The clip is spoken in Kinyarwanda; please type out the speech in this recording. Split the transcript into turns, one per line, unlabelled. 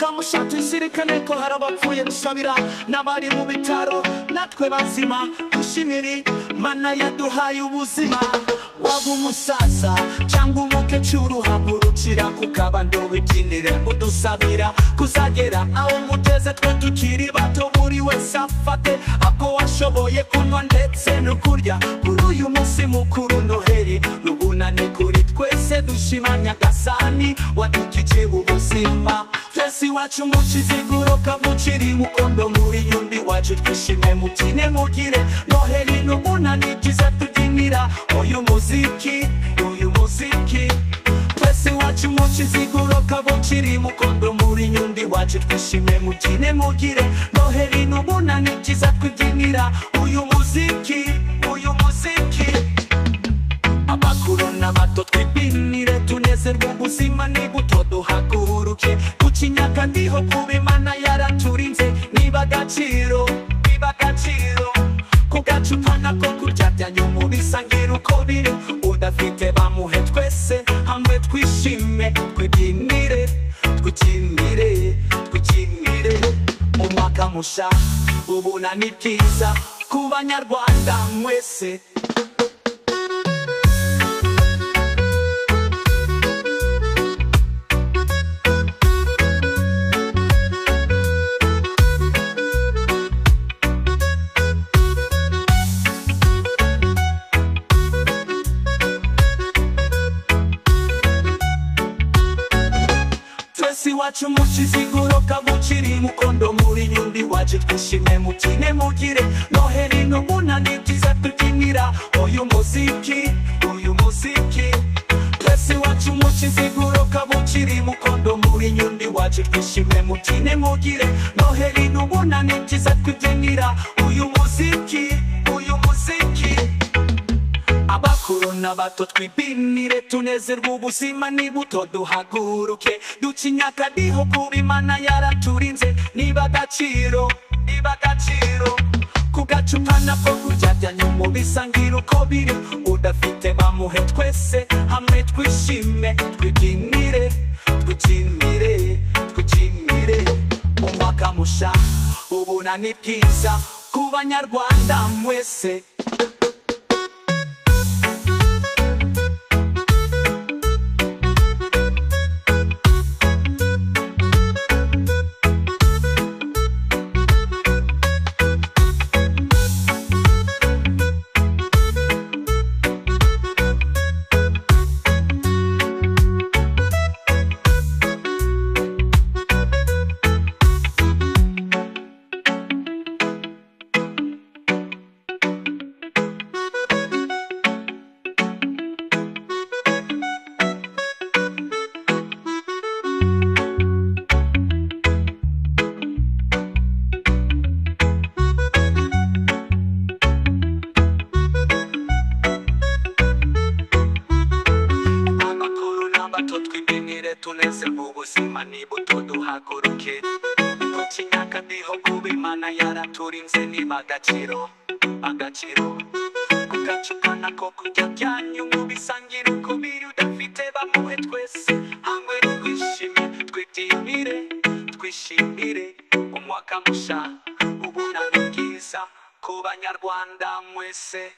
umwaka mushya tuzirikane ko hari abapfuye dusabira n'abari mu bitaro, natwe bazima dushimire Mana yaduhaye ubuzima. Waba umusaza cyangwa umukecuru, hagurukira ku kabando wibyinire udusabira kuzagera aho mugeze. Twe tukiri bato buri wese afate ako washoboye kunywa ndetse no kurya kuri uyu munsi mukuru Noheli n'ubunane kuri twese. Dushima Nyagasani wadukije ubuzima, twese iwacu mu Kiziguro kavukire Mukondo muri yundi wacu. Twishime mubyine mugire Noheli n'ubunane byiza tubyinira uyu muziki, uyu muziki. Twese iwacu mu Kiziguro kavukire Mukondo muri yundi wacu. Twishime mubyine mugire Noheli n'ubunane byiza tubyinira uyu muziki, uyu muziki. Abakuru n'abato twibinire tunezerwe, ubuzima ni buto duhaguruke ducinyaka ndiho kuba Imana yaraturinze. Niba agaciro, niba agaciro ku gacupa nako kurya byanyuma bisangira uko biri. Udafite bamuhe twese hamwe twishime twibyinire, twikinire, twikinire umwaka musha. Ubunani bwiza ku Banyarwanda mwese. Twese iwacu mu Kiziguro kavukire Mukondo muri yundi wacu. Twishime mubyine mugire Noheli n'ubunane byiza tubyinira uyu muziki, uyu muziki. Twese iwacu mu Kiziguro kavukire Mukondo muri yundi wacu. Twishime mubyine mugire Noheli n'ubunane byiza tubyinira uyu muziki, uyu muziki. Abakuru n'abato twibinire tunezerwe, ubuzima ni buto duhaguruke ducinyaka ndiho kuba Imana yaraturinze. Niba agaciro, niba agaciro ku gacupa nako kurya byanyuma bisangira uko biri. Udafite bamuhe twese hamwe twishime twibyinire, twikinire, twikinire umwaka musha. Ubunani bwiza ku Banyarwanda mwese. Tunezerwe, ubuzima ni buto duhaguruke ducinyaka ndiho kuba Imana yaraturinze. Niba agaciro, agaciro ku gacupa nako kurya byanyuma bisangira uko biri. Udafite bamuhe twese hamwe twishime twibyinire, twishimire umwaka musha. Ubunani bwiza ku Banyarwanda mwese.